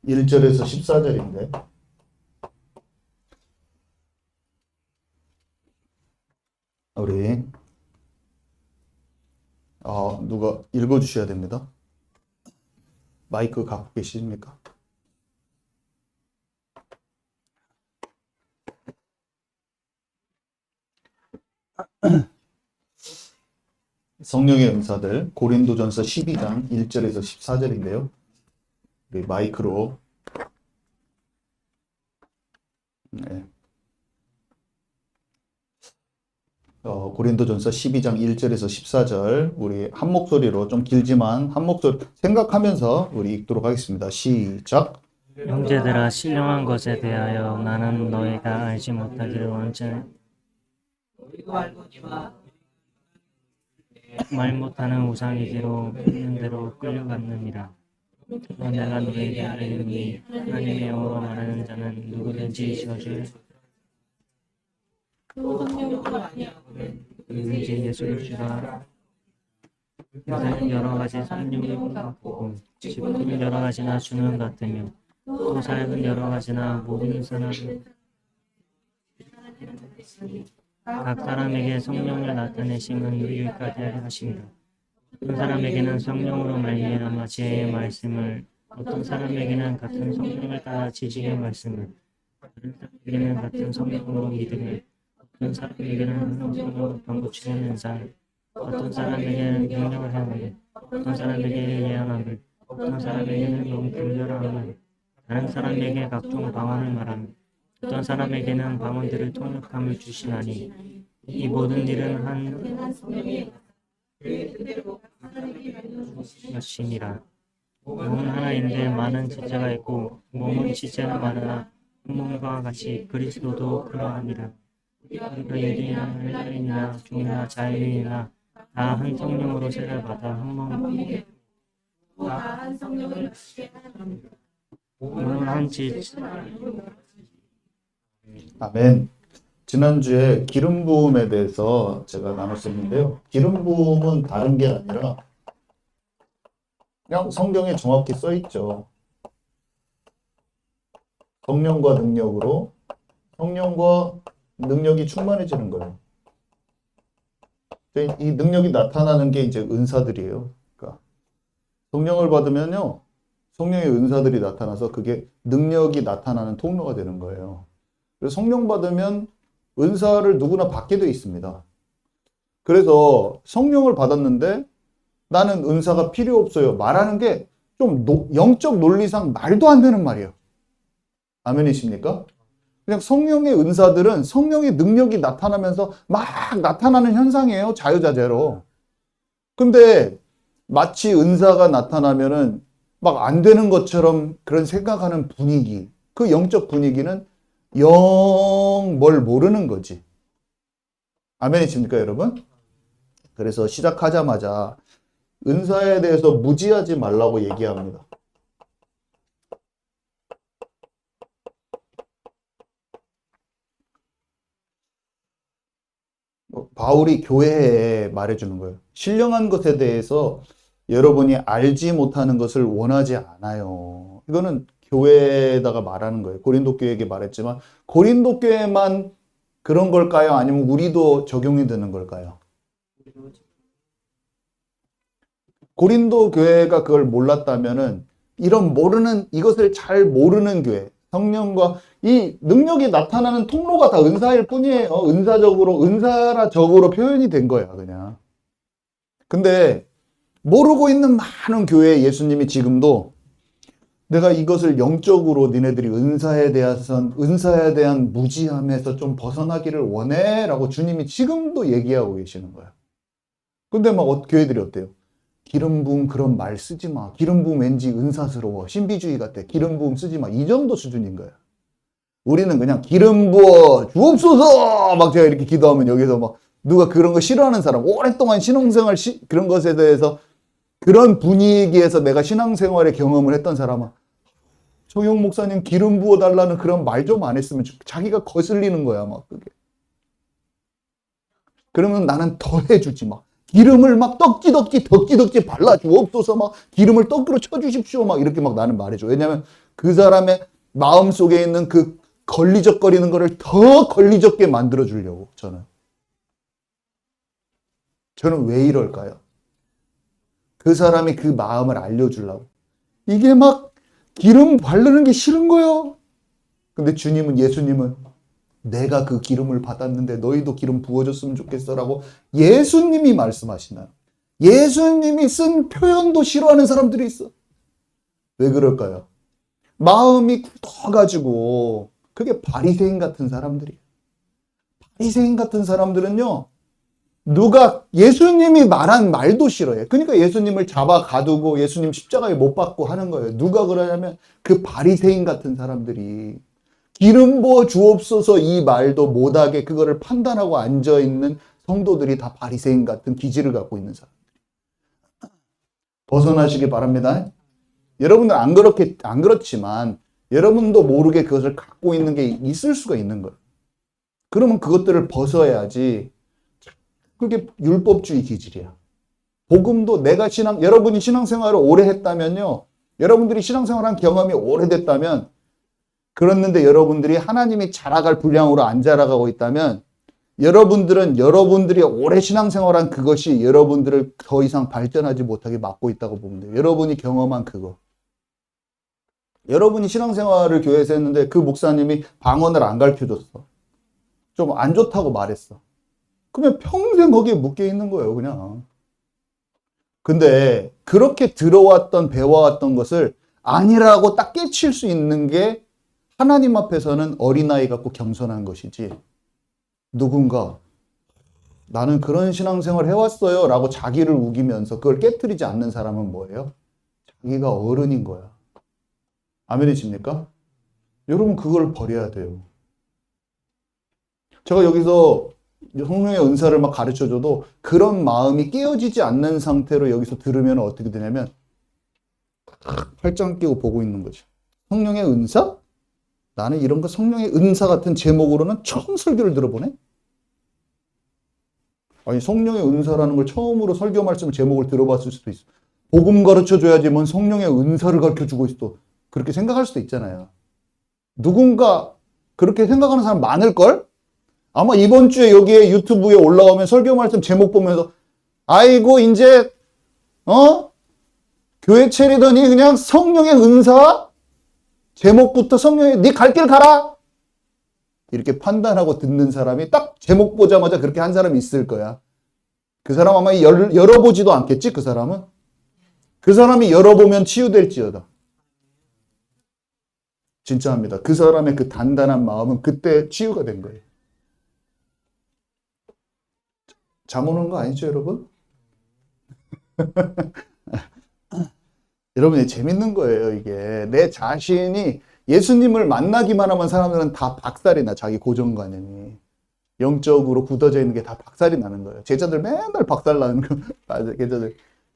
1절에서 14절인데 우리 누가 읽어주셔야 됩니다. 마이크 갖고 계십니까? 성령의 은사들 고린도전서 12장 1절에서 14절인데요. 우리 마이크로 고린도전서 12장 1절에서 14절 우리 한 목소리로 좀 길지만 한 목소리 생각하면서 우리 읽도록 하겠습니다. 시작. 형제들아 신령한 것에 대하여 나는 너희가 알지 못하기를 원치 말 못하는 우상에게로 있는 대로 끌려갔느니라. 내가 너희에게 알리니 하나님의 영어로 말하는 자는 누구든지 저주 누구든지 예수를 주라. 세상은 여러 가지 성령이 같고 기쁨은 여러 가지나 주는 같으며 또 사역은 여러 가지나 모든 사람은 각 사람에게 성령을 나타내심은 유일까지 하십니다. 어떤 사람에게는 성령으로 말미암아 지혜의 말씀을, 어떤 사람에게는 같은 성령을 따라 지식의 말씀을, 다른 사람에게는 같은 성령으로 믿음을, 어떤 사람에게는 성령으로 병고치는 은사를, 어떤 사람에게는 능력을 행함을, 어떤 사람에게는 예언함을, 어떤 사람에게는 너무 분별함을, 다른 사람에게 각종 방언을 말함을, 어떤 사람에게는 방언들을 통역함을 주시나니 이 모든 일은 한 것이니라. 몸은 하나인데 많은 지체가 있고 몸은 지체는 많으나 한 몸과 같이 그리스도도 그러하니라. 우리가 유대인이나 헬라인이나 종이나 자유인이나 다 한 성령으로 세를 받아 한 몸 다한 성령을 몸은 한 지체 아멘. 지난주에 기름 부음에 대해서 제가 나눴었는데요. 기름 부음은 다른 게 아니라 그냥 성경에 정확히 써 있죠. 성령과 능력이 충만해지는 거예요. 이 능력이 나타나는 게 이제 은사들이에요. 그러니까 성령을 받으면요, 성령의 은사들이 나타나서 그게 능력이 나타나는 통로가 되는 거예요. 그래서 성령 받으면 은사를 누구나 받게 돼 있습니다. 그래서 성령을 받았는데 나는 은사가 필요 없어요. 말하는 게 좀 영적 논리상 말도 안 되는 말이에요. 아멘이십니까? 그냥 성령의 은사들은 성령의 능력이 나타나면서 막 나타나는 현상이에요. 자유자재로. 근데 마치 은사가 나타나면은 막 안 되는 것처럼 그런 생각하는 분위기, 그 영적 분위기는 영 뭘 모르는 거지. 아멘이십니까, 여러분? 그래서 시작하자마자 은사에 대해서 무지하지 말라고 얘기합니다. 바울이 교회에 말해주는 거예요. 신령한 것에 대해서 여러분이 알지 못하는 것을 원하지 않아요. 이거는 교회에다가 말하는 거예요. 고린도 교회에게 말했지만 고린도 교회만 그런 걸까요? 아니면 우리도 적용이 되는 걸까요? 고린도 교회가 그걸 몰랐다면은 이것을 잘 모르는 교회, 성령과 이 능력이 나타나는 통로가 다 은사일 뿐이에요. 은사라적으로 표현이 된 거야, 그냥. 근데 모르고 있는 많은 교회에 예수님이 지금도 내가 이것을 영적으로 니네들이 은사에 대한 무지함에서 좀 벗어나기를 원해 라고 주님이 지금도 얘기하고 계시는 거예요. 근데 막 교회들이 어때요? 기름 부음 그런 말 쓰지 마. 기름 부음 왠지 은사스러워. 신비주의 같아. 기름 부음 쓰지 마. 이 정도 수준인 거예요. 우리는 그냥 기름 부어 주옵소서 막 제가 이렇게 기도하면 여기서 막 누가 그런 거 싫어하는 사람, 오랫동안 신앙생활 그런 것에 대해서 그런 분위기에서 내가 신앙생활의 경험을 했던 사람은 정용 목사님 기름 부어 달라는 그런 말 좀 안 했으면 자기가 거슬리는 거야 막 그게. 그러면 나는 더 해주지 막 기름을 막 덕지덕지 발라주옵소서, 막 기름을 떡으로 쳐주십시오, 막 이렇게 막 나는 말해줘. 왜냐면 그 사람의 마음 속에 있는 그 걸리적거리는 거를 더 걸리적게 만들어주려고, 저는 왜 이럴까요? 그 사람이 그 마음을 알려주려고. 이게 막 기름 바르는 게 싫은 거예요. 근데 예수님은 내가 그 기름을 받았는데 너희도 기름 부어줬으면 좋겠어라고 예수님이 말씀하시나요? 예수님이 쓴 표현도 싫어하는 사람들이 있어. 왜 그럴까요? 마음이 굳어가지고 그게 바리새인 같은 사람들이에요. 바리새인 같은 사람들은요, 누가 예수님이 말한 말도 싫어해. 그러니까 예수님을 잡아 가두고 예수님 십자가에 못 박고 하는 거예요. 누가 그러냐면 그 바리새인 같은 사람들이 기름 부어 주옵소서 이 말도 못하게 그거를 판단하고 앉아있는 성도들이 다 바리새인 같은 기질을 갖고 있는 사람들. 벗어나시기 바랍니다. 여러분은 안 그렇지만 여러분도 모르게 그것을 갖고 있는 게 있을 수가 있는 거예요. 그러면 그것들을 벗어야지. 그게 율법주의 기질이야. 복음도 여러분이 신앙생활을 오래 했다면요, 여러분들이 신앙생활한 경험이 오래됐다면, 그랬는데 여러분들이 하나님이 자라갈 분량으로 안 자라가고 있다면, 여러분들이 오래 신앙생활한 그것이 여러분들을 더 이상 발전하지 못하게 막고 있다고 보면 돼요. 여러분이 경험한 그거. 여러분이 신앙생활을 교회에서 했는데 그 목사님이 방언을 안 가르쳐줬어. 좀 안 좋다고 말했어. 그러면 평생 거기에 묶여 있는 거예요, 그냥. 근데 그렇게 배워왔던 것을 아니라고 딱 깨칠 수 있는 게 하나님 앞에서는 어린아이 같고 겸손한 것이지, 누군가 나는 그런 신앙생활 해왔어요 라고 자기를 우기면서 그걸 깨트리지 않는 사람은 뭐예요? 자기가 어른인 거야. 아멘이십니까? 여러분, 그걸 버려야 돼요. 제가 여기서 성령의 은사를 막 가르쳐줘도 그런 마음이 깨어지지 않는 상태로 여기서 들으면 어떻게 되냐면 팔짱 끼고 보고 있는 거죠. 성령의 은사? 나는 이런 거 성령의 은사 같은 제목으로는 처음 설교를 들어보네? 아니, 성령의 은사라는 걸 처음으로 설교 말씀 제목을 들어봤을 수도 있어. 복음 가르쳐줘야지 뭔 성령의 은사를 가르쳐주고 있어. 그렇게 생각할 수도 있잖아요. 누군가 그렇게 생각하는 사람 많을걸? 아마 이번 주에 여기에 유튜브에 올라오면 설교 말씀 제목 보면서 아이고 이제 교회 차리더니 그냥 성령의 은사? 제목부터 성령의 네 갈 길 가라! 이렇게 판단하고 듣는 사람이 딱 제목 보자마자 그렇게 한 사람이 있을 거야. 그 사람 아마 열어보지도 않겠지, 그 사람은? 그 사람이 열어보면 치유될지어다. 진짜합니다. 그 사람의 그 단단한 마음은 그때 치유가 된 거예요. 잠 오는 거 아니죠, 여러분? 여러분, 재밌는 거예요, 이게. 내 자신이 예수님을 만나기만 하면 사람들은 다 박살이 나, 자기 고정관념이. 영적으로 굳어져 있는 게 다 박살이 나는 거예요. 제자들 맨날 박살 나는 거.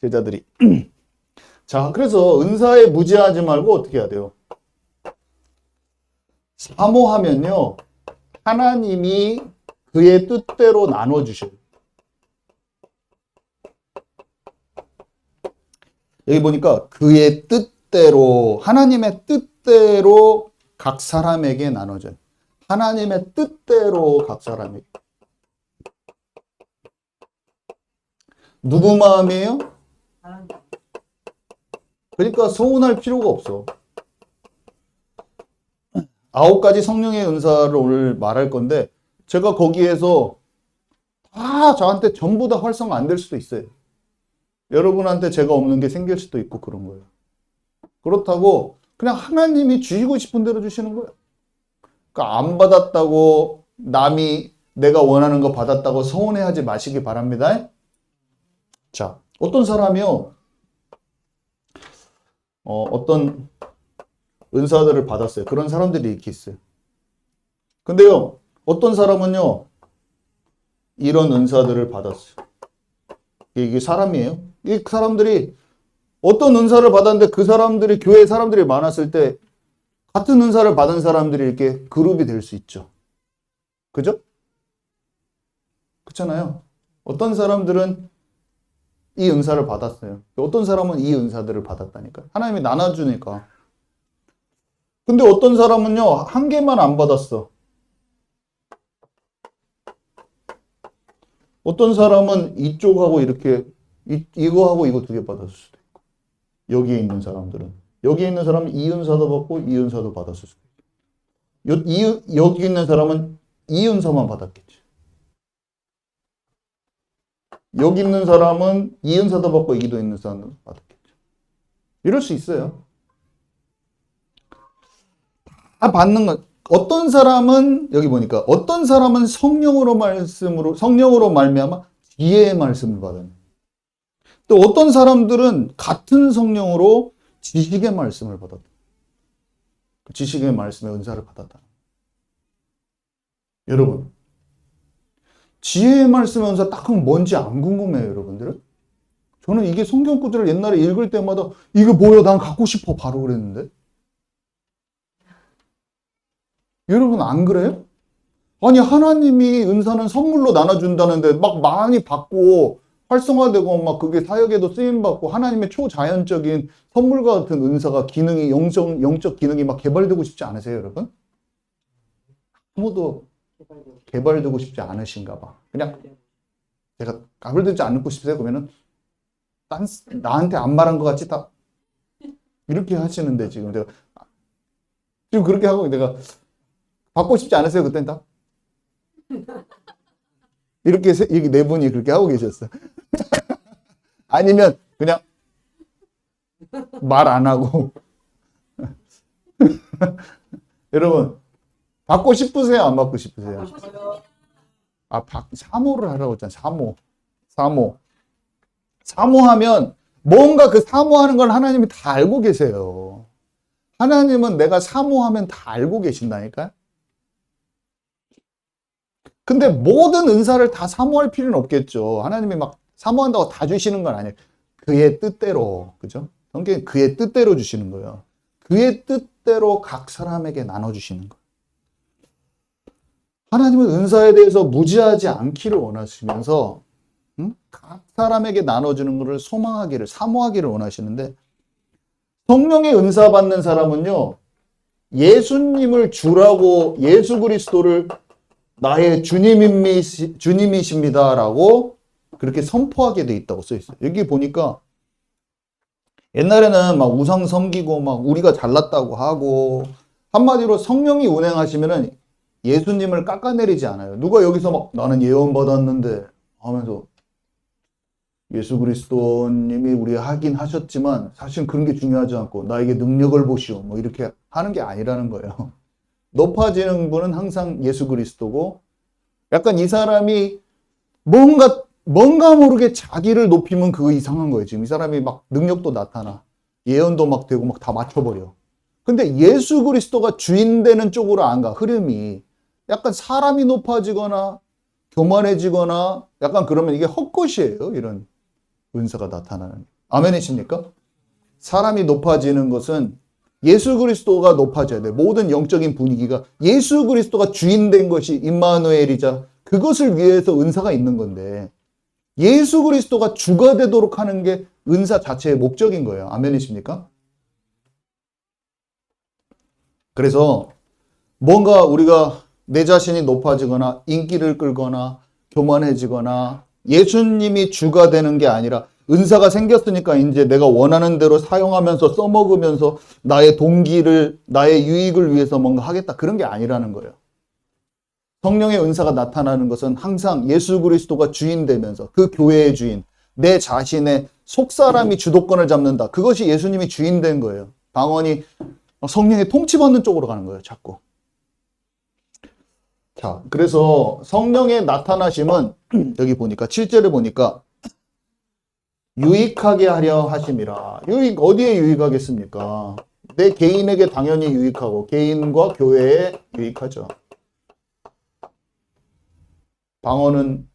제자들이. 자, 그래서 은사에 무지하지 말고 어떻게 해야 돼요? 사모하면요, 하나님이 그의 뜻대로 나눠주셔요. 여기 보니까 그의 뜻대로, 하나님의 뜻대로 각 사람에게 나눠져요. 하나님의 뜻대로 각 사람에게. 누구 마음이에요? 그러니까 서운할 필요가 없어. 9가지 성령의 은사를 오늘 말할 건데, 제가 거기에서 다 저한테 전부 다 활성화 안 될 수도 있어요. 여러분한테 제가 없는 게 생길 수도 있고 그런 거예요. 그렇다고 그냥 하나님이 주시고 싶은 대로 주시는 거예요. 그러니까 안 받았다고 남이 내가 원하는 거 받았다고 서운해하지 마시기 바랍니다. 자, 어떤 사람이요, 어떤 은사들을 받았어요. 그런 사람들이 이렇게 있어요. 근데요, 어떤 사람은요, 이런 은사들을 받았어요. 이게 사람이에요. 이 사람들이 어떤 은사를 받았는데 그 사람들이, 교회 사람들이 많았을 때 같은 은사를 받은 사람들이 이렇게 그룹이 될 수 있죠. 그죠? 그렇잖아요. 어떤 사람들은 이 은사를 받았어요. 어떤 사람은 이 은사들을 받았다니까. 하나님이 나눠주니까. 근데 어떤 사람은요, 한 개만 안 받았어. 어떤 사람은 이쪽하고 이렇게, 이거하고 이거 두 개 받았을 수도 있고. 여기에 있는 사람들은. 여기에 있는 사람은 이 은사도 받고 이 은사도 받았을 수도 있고. 여기 있는 사람은 이 은사만 받았겠지. 여기 있는 사람은 이 은사도 받고 이기도 있는 사람도 받았겠죠. 이럴 수 있어요. 다 받는 건, 어떤 사람은, 여기 보니까, 어떤 사람은 성령으로 말미암아 지혜의 말씀을 받아요. 또 어떤 사람들은 같은 성령으로 지식의 말씀을 받았다. 지식의 말씀의 은사를 받았다. 여러분, 지혜의 말씀의 은사 딱 뭔지 안 궁금해요, 여러분들은? 저는 이게 성경 구절을 옛날에 읽을 때마다 이거 뭐야, 난 갖고 싶어 바로 그랬는데. 여러분 안 그래요? 아니 하나님이 은사는 선물로 나눠준다는데 막 많이 받고 활성화되고 막 그게 사역에도 쓰임받고 하나님의 초자연적인 선물과 같은 은사가 기능이 영적 기능이 막 개발되고 싶지 않으세요, 여러분? 아무도 개발되고 싶지 않으신가 봐. 그냥 제가 가발되지 않고 싶으세요? 그러면은 나한테 안 말한 것 같이 다 이렇게 하시는데 지금 그렇게 하고 내가 받고 싶지 않으세요? 그땐 다 이렇게 네 분이 그렇게 하고 계셨어요. 아니면 그냥 말 안 하고 여러분 받고 싶으세요? 안 받고 싶으세요? 사모를 하라고 했잖아요. 사모하면 뭔가 그 사모하는 걸 하나님이 다 알고 계세요. 하나님은 내가 사모하면 다 알고 계신다니까요. 근데 모든 은사를 다 사모할 필요는 없겠죠. 하나님이 막 사모한다고 다 주시는 건 아니에요. 그의 뜻대로, 그죠? 성경에 그의 뜻대로 주시는 거예요. 그의 뜻대로 각 사람에게 나눠주시는 거예요. 하나님은 은사에 대해서 무지하지 않기를 원하시면서 각 사람에게 나눠주는 것을 소망하기를, 사모하기를 원하시는데 성령의 은사 받는 사람은요, 예수님을 주라고 예수 그리스도를 나의 주님이십니다라고 그렇게 선포하게 돼 있다고 써 있어요. 여기 보니까 옛날에는 막 우상 섬기고 막 우리가 잘났다고 하고 한마디로 성령이 운행하시면은 예수님을 깎아내리지 않아요. 누가 여기서 막 나는 예언 받았는데 하면서 예수 그리스도님이 우리 하긴 하셨지만 사실 그런 게 중요하지 않고 나에게 능력을 보시오 뭐 이렇게 하는 게 아니라는 거예요. 높아지는 분은 항상 예수 그리스도고 약간 이 사람이 뭔가 모르게 자기를 높이면 그거 이상한 거예요. 지금 이 사람이 막 능력도 나타나 예언도 막 되고 막 다 맞춰버려. 근데 예수 그리스도가 주인 되는 쪽으로 안 가. 흐름이 약간 사람이 높아지거나 교만해지거나 약간 그러면 이게 헛것이에요. 이런 은사가 나타나는. 아멘이십니까? 사람이 높아지는 것은 예수 그리스도가 높아져야 돼. 모든 영적인 분위기가 예수 그리스도가 주인 된 것이 임마누엘이자 그것을 위해서 은사가 있는 건데 예수 그리스도가 주가 되도록 하는 게 은사 자체의 목적인 거예요. 아멘이십니까? 그래서 뭔가 우리가 내 자신이 높아지거나 인기를 끌거나 교만해지거나 예수님이 주가 되는 게 아니라 은사가 생겼으니까 이제 내가 원하는 대로 사용하면서 써먹으면서 나의 동기를, 나의 유익을 위해서 뭔가 하겠다. 그런 게 아니라는 거예요. 성령의 은사가 나타나는 것은 항상 예수 그리스도가 주인 되면서 그 교회의 주인, 내 자신의 속사람이 주도권을 잡는다. 그것이 예수님이 주인 된 거예요. 방언이 성령의 통치받는 쪽으로 가는 거예요. 자꾸. 자, 그래서 성령의 나타나심은 여기 보니까 7절에 보니까 유익하게 하려 하심이라. 어디에 유익하겠습니까? 내 개인에게 당연히 유익하고 개인과 교회에 유익하죠. 방언은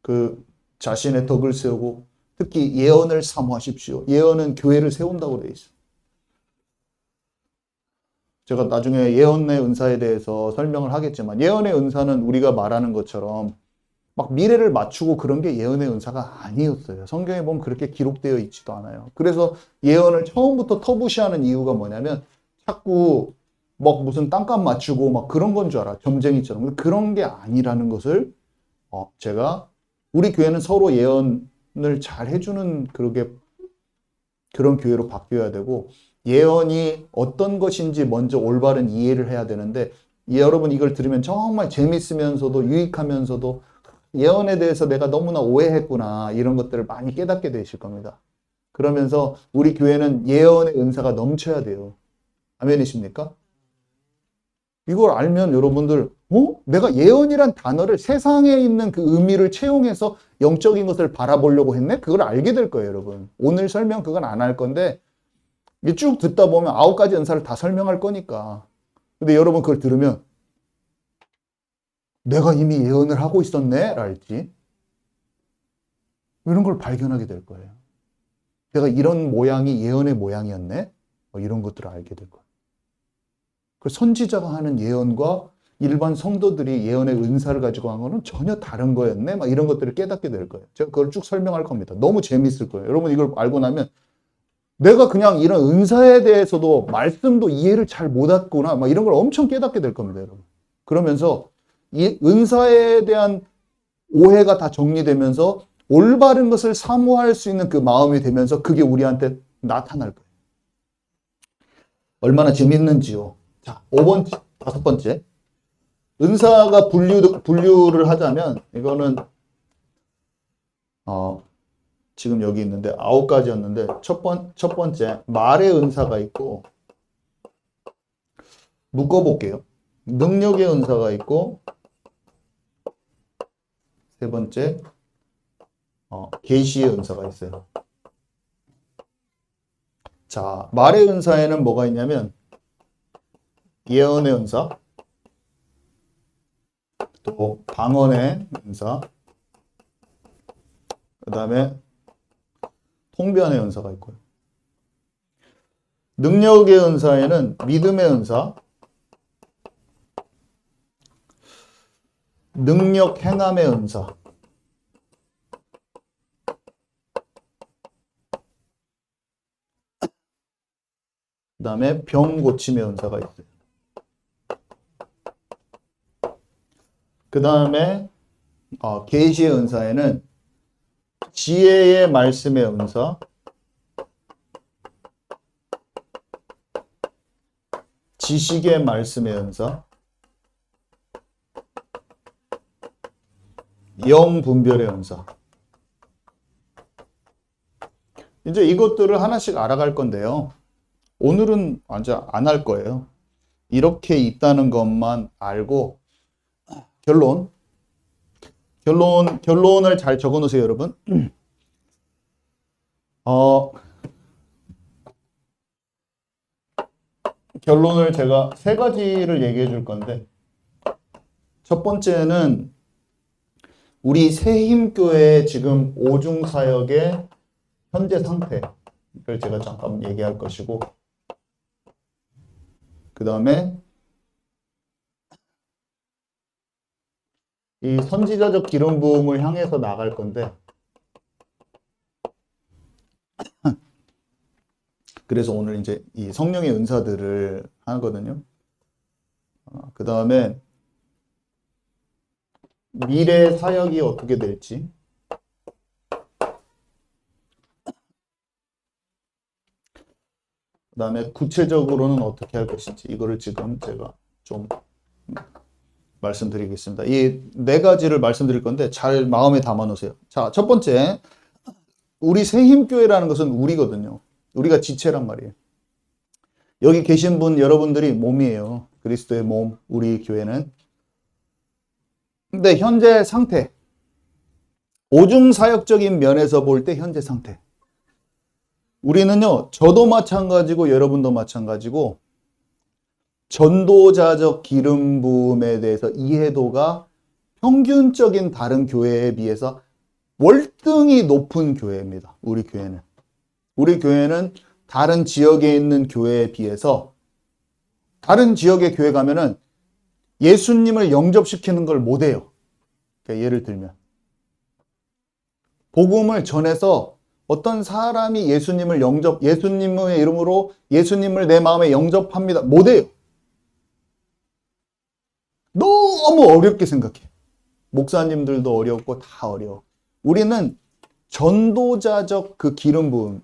그 자신의 덕을 세우고 특히 예언을 사모하십시오. 예언은 교회를 세운다고 되어 있어요. 제가 나중에 예언의 은사에 대해서 설명을 하겠지만 예언의 은사는 우리가 말하는 것처럼 막 미래를 맞추고 그런 게 예언의 은사가 아니었어요. 성경에 보면 그렇게 기록되어 있지도 않아요. 그래서 예언을 처음부터 터부시하는 이유가 뭐냐면 자꾸 막 무슨 땅값 맞추고 막 그런 건 줄 알아. 점쟁이처럼. 근데 그런 게 아니라는 것을 제가 우리 교회는 서로 예언을 잘 해주는 그런 교회로 바뀌어야 되고 예언이 어떤 것인지 먼저 올바른 이해를 해야 되는데 여러분 이걸 들으면 정말 재밌으면서도 유익하면서도 예언에 대해서 내가 너무나 오해했구나 이런 것들을 많이 깨닫게 되실 겁니다. 그러면서 우리 교회는 예언의 은사가 넘쳐야 돼요. 아멘이십니까? 이걸 알면 여러분들 내가 예언이란 단어를 세상에 있는 그 의미를 채용해서 영적인 것을 바라보려고 했네? 그걸 알게 될 거예요, 여러분. 오늘 설명 그건 안 할 건데 이게 쭉 듣다 보면 9가지 은사를 다 설명할 거니까. 근데 여러분 그걸 들으면 내가 이미 예언을 하고 있었네? 랄지. 이런 걸 발견하게 될 거예요. 내가 이런 모양이 예언의 모양이었네? 이런 것들을 알게 될 거예요. 그 선지자가 하는 예언과 일반 성도들이 예언의 은사를 가지고 한 거는 전혀 다른 거였네? 막 이런 것들을 깨닫게 될 거예요. 제가 그걸 쭉 설명할 겁니다. 너무 재밌을 거예요. 여러분 이걸 알고 나면 내가 그냥 이런 은사에 대해서도 말씀도 이해를 잘 못했구나. 막 이런 걸 엄청 깨닫게 될 겁니다, 여러분. 그러면서 이 은사에 대한 오해가 다 정리되면서 올바른 것을 사모할 수 있는 그 마음이 되면서 그게 우리한테 나타날 거예요. 얼마나 재밌는지요. 자, 5번째, 5번째. 은사가 분류를 하자면 이거는 지금 여기 있는데 9가지였는데 첫 번째 말의 은사가 있고 묶어볼게요. 능력의 은사가 있고 세 번째 계시의 은사가 있어요. 자, 말의 은사에는 뭐가 있냐면 예언의 은사, 또 방언의 은사, 그 다음에 통변의 은사가 있고요. 능력의 은사에는 믿음의 은사, 능력 행함의 은사, 그 다음에 병 고침의 은사가 있어요. 그 다음에 계시의 은사에는 지혜의 말씀의 은사, 지식의 말씀의 은사, 영 분별의 은사. 이제 이것들을 하나씩 알아갈 건데요. 오늘은 완전 안 할 거예요. 이렇게 있다는 것만 알고 결론을 잘 적어 놓으세요, 여러분. 결론을 제가 3가지를 얘기해 줄 건데 첫 번째는 우리 새힘교회 지금 오중사역의 현재 상태를 제가 잠깐 얘기할 것이고 그 다음에 이 선지자적 기름 부음을 향해서 나갈 건데 그래서 오늘 이제 이 성령의 은사들을 하거든요. 그 다음에 미래 사역이 어떻게 될지 그 다음에 구체적으로는 어떻게 할 것인지 이거를 지금 제가 좀 말씀드리겠습니다. 이 4가지를 말씀드릴 건데 잘 마음에 담아 놓으세요. 자, 첫 번째 우리 새힘교회라는 것은 우리거든요. 우리가 지체란 말이에요. 여기 계신 분 여러분들이 몸이에요. 그리스도의 몸, 우리 교회는. 근데 현재 상태, 오중사역적인 면에서 볼 때 현재 상태. 우리는요, 저도 마찬가지고 여러분도 마찬가지고 전도자적 기름 부음에 대해서 이해도가 평균적인 다른 교회에 비해서 월등히 높은 교회입니다. 우리 교회는. 우리 교회는 다른 지역에 있는 교회에 비해서 다른 지역의 교회 가면은 예수님을 영접시키는 걸 못해요. 그러니까 예를 들면 복음을 전해서 어떤 사람이 예수님의 이름으로 예수님을 내 마음에 영접합니다. 못해요. 너무 어렵게 생각해. 목사님들도 어렵고 다 어려워. 우리는 전도자적 그 기름 부음,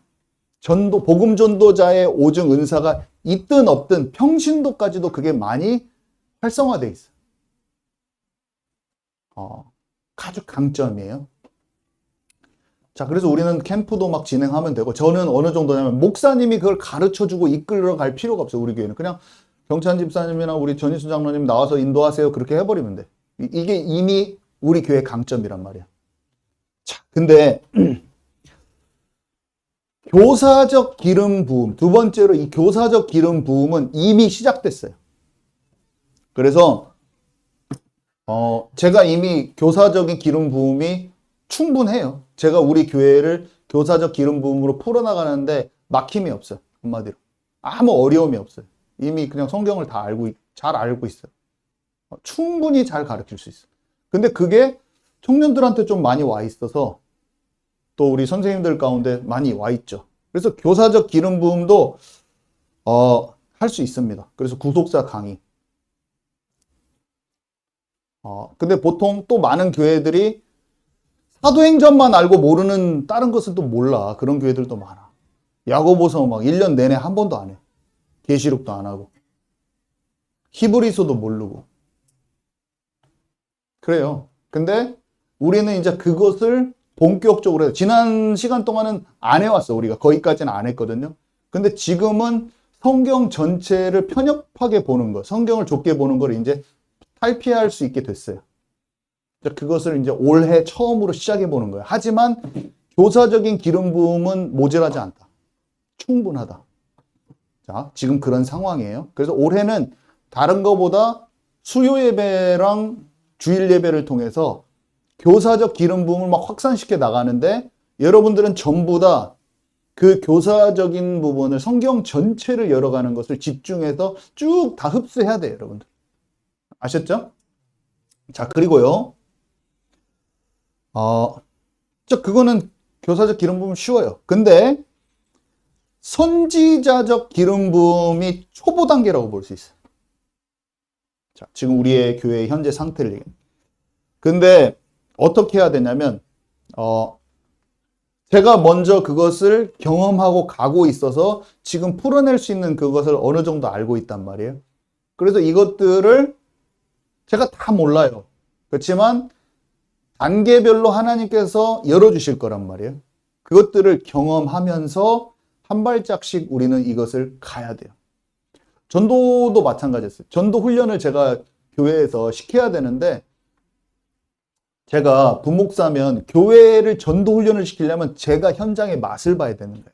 복음 전도자의 오중 은사가 있든 없든 평신도까지도 그게 많이 활성화되어 있어요. 아주 강점이에요. 자, 그래서 우리는 캠프도 막 진행하면 되고, 저는 어느 정도냐면, 목사님이 그걸 가르쳐주고 이끌어 갈 필요가 없어요, 우리 교회는. 그냥 병찬 집사님이나 우리 전희수 장로님 나와서 인도하세요. 그렇게 해버리면 돼. 이게 이미 우리 교회 강점이란 말이야. 자, 근데, 교사적 기름 부음, 두 번째로 이 교사적 기름 부음은 이미 시작됐어요. 그래서, 제가 이미 교사적인 기름 부음이 충분해요. 제가 우리 교회를 교사적 기름 부음으로 풀어나가는데 막힘이 없어요. 한마디로. 아무 어려움이 없어요. 이미 그냥 성경을 잘 알고 있어요. 충분히 잘 가르칠 수 있어요. 근데 그게 청년들한테 좀 많이 와 있어서 또 우리 선생님들 가운데 많이 와 있죠. 그래서 교사적 기름 부음도 할 수 있습니다. 그래서 구속사 강의. 근데 보통 또 많은 교회들이 사도행전만 알고 모르는 다른 것은 또 몰라. 그런 교회들도 많아. 야고보서 막 1년 내내 한 번도 안 해. 계시록도 안 하고. 히브리서도 모르고. 그래요. 근데 우리는 이제 그것을 본격적으로 해요. 지난 시간 동안은 안 해왔어. 우리가 거기까지는 안 했거든요. 근데 지금은 성경 전체를 편협하게 보는 거, 성경을 좁게 보는 걸 이제 탈피할 수 있게 됐어요. 그것을 이제 올해 처음으로 시작해 보는 거예요. 하지만 교사적인 기름 부음은 모자라지 않다. 충분하다. 자, 지금 그런 상황이에요. 그래서 올해는 다른 것보다 수요 예배랑 주일 예배를 통해서 교사적 기름 부음을 막 확산시켜 나가는데, 여러분들은 전부 다 그 교사적인 부분을, 성경 전체를 열어가는 것을 집중해서 쭉 다 흡수해야 돼요, 여러분들. 아셨죠? 자, 그리고요. 그거는 교사적 기름 부음 쉬워요. 근데 선지자적 기름 부음이 초보 단계라고 볼 수 있어요. 자, 지금 우리의 교회의 현재 상태를 얘기합니다. 근데 어떻게 해야 되냐면, 제가 먼저 그것을 경험하고 가고 있어서 지금 풀어낼 수 있는 그것을 어느 정도 알고 있단 말이에요. 그래서 이것들을 제가 다 몰라요. 그렇지만 단계별로 하나님께서 열어주실 거란 말이에요. 그것들을 경험하면서 한 발짝씩 우리는 이것을 가야 돼요. 전도도 마찬가지였어요. 전도 훈련을 제가 교회에서 시켜야 되는데, 제가 부목사면 교회를 전도 훈련을 시키려면 제가 현장의 맛을 봐야 되는 거예요.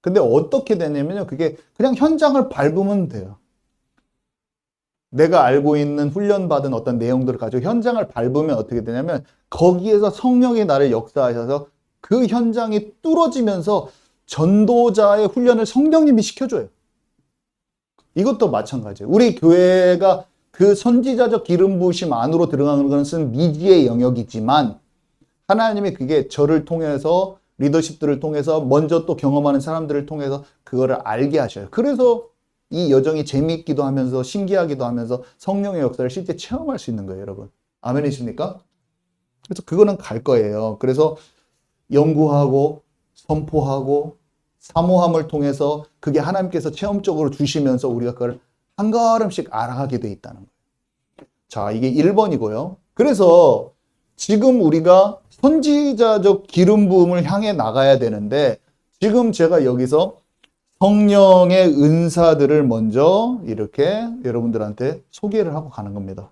근데 어떻게 되냐면요. 그게 그냥 현장을 밟으면 돼요. 내가 알고 있는 훈련받은 어떤 내용들을 가지고 현장을 밟으면 어떻게 되냐면, 거기에서 성령이 나를 역사하셔서 그 현장이 뚫어지면서 전도자의 훈련을 성령님이 시켜줘요. 이것도 마찬가지예요. 우리 교회가 그 선지자적 기름 부으심 안으로 들어가는 것은 미지의 영역이지만, 하나님이 그게 저를 통해서, 리더십들을 통해서, 먼저 또 경험하는 사람들을 통해서 그거를 알게 하셔요. 그래서 이 여정이 재미있기도 하면서 신기하기도 하면서 성령의 역사를 실제 체험할 수 있는 거예요, 여러분. 아멘이십니까? 그래서 그거는 갈 거예요. 그래서 연구하고 선포하고 사모함을 통해서 그게 하나님께서 체험적으로 주시면서 우리가 그걸 한 걸음씩 알아가게 돼 있다는 거예요. 자, 이게 1번이고요. 그래서 지금 우리가 선지자적 기름 부음을 향해 나가야 되는데, 지금 제가 여기서 성령의 은사들을 먼저 이렇게 여러분들한테 소개를 하고 가는 겁니다.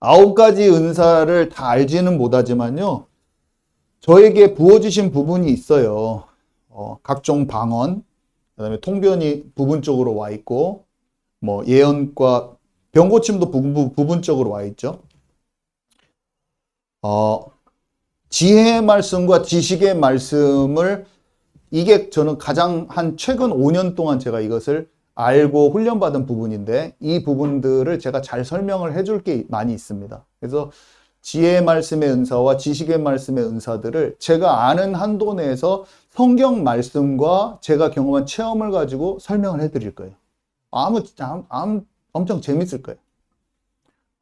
9가지 은사를 다 알지는 못하지만요, 저에게 부어주신 부분이 있어요. 각종 방언, 그 다음에 통변이 부분적으로 와 있고, 뭐 예언과 병고침도 부분적으로 와 있죠. 지혜의 말씀과 지식의 말씀을, 이게 저는 가장 최근 5년 동안 제가 이것을 알고 훈련받은 부분인데, 이 부분들을 제가 잘 설명을 해줄 게 많이 있습니다. 그래서 지혜의 말씀의 은사와 지식의 말씀의 은사들을 제가 아는 한도 내에서 성경 말씀과 제가 경험한 체험을 가지고 설명을 해드릴 거예요. 엄청 재밌을 거예요.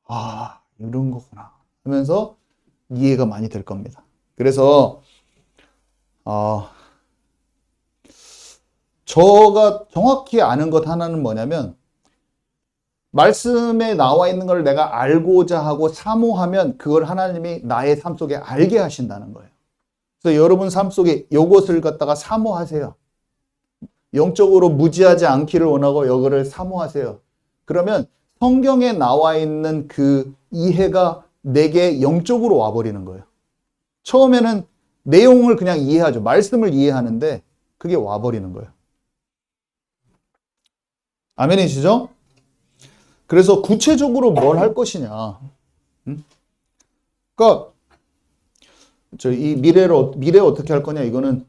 아, 이런 거구나 하면서 이해가 많이 될 겁니다. 그래서 저가 정확히 아는 것 하나는 뭐냐면, 말씀에 나와 있는 걸 내가 알고자 하고 사모하면 그걸 하나님이 나의 삶 속에 알게 하신다는 거예요. 그래서 여러분 삶 속에 이것을 갖다가 사모하세요. 영적으로 무지하지 않기를 원하고 이거를 사모하세요. 그러면 성경에 나와 있는 그 이해가 내게 영적으로 와버리는 거예요. 처음에는 내용을 그냥 이해하죠. 말씀을 이해하는데 그게 와버리는 거예요. 아멘이시죠? 그래서 구체적으로 뭘 할 것이냐. 그러니까 이 미래 어떻게 할 거냐, 이거는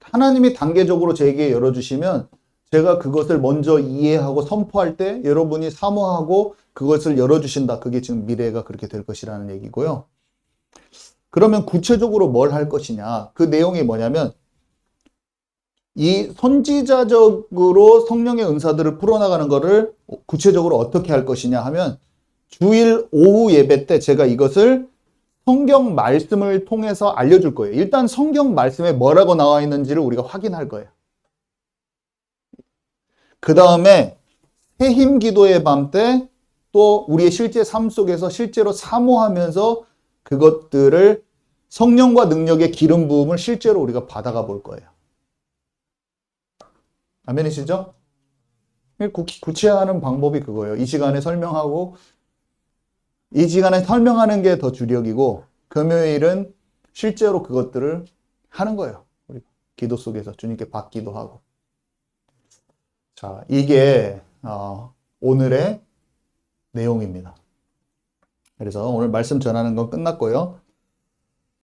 하나님이 단계적으로 제게 열어주시면 제가 그것을 먼저 이해하고 선포할 때 여러분이 사모하고 그것을 열어주신다. 그게 지금 미래가 그렇게 될 것이라는 얘기고요. 그러면 구체적으로 뭘 할 것이냐. 그 내용이 뭐냐면, 이 선지자적으로 성령의 은사들을 풀어나가는 것을 구체적으로 어떻게 할 것이냐 하면, 주일 오후 예배 때 제가 이것을 성경 말씀을 통해서 알려줄 거예요. 일단 성경 말씀에 뭐라고 나와 있는지를 우리가 확인할 거예요. 그 다음에 새힘 기도의 밤 때 또 우리의 실제 삶 속에서 실제로 사모하면서 그것들을 성령과 능력의 기름 부음을 실제로 우리가 받아가 볼 거예요. 아멘이시죠? 구체화하는 방법이 그거예요. 이 시간에 설명하고, 이 시간에 설명하는 게 더 주력이고, 금요일은 실제로 그것들을 하는 거예요. 우리 기도 속에서 주님께 받기도 하고. 자, 이게 오늘의 내용입니다. 그래서 오늘 말씀 전하는 건 끝났고요.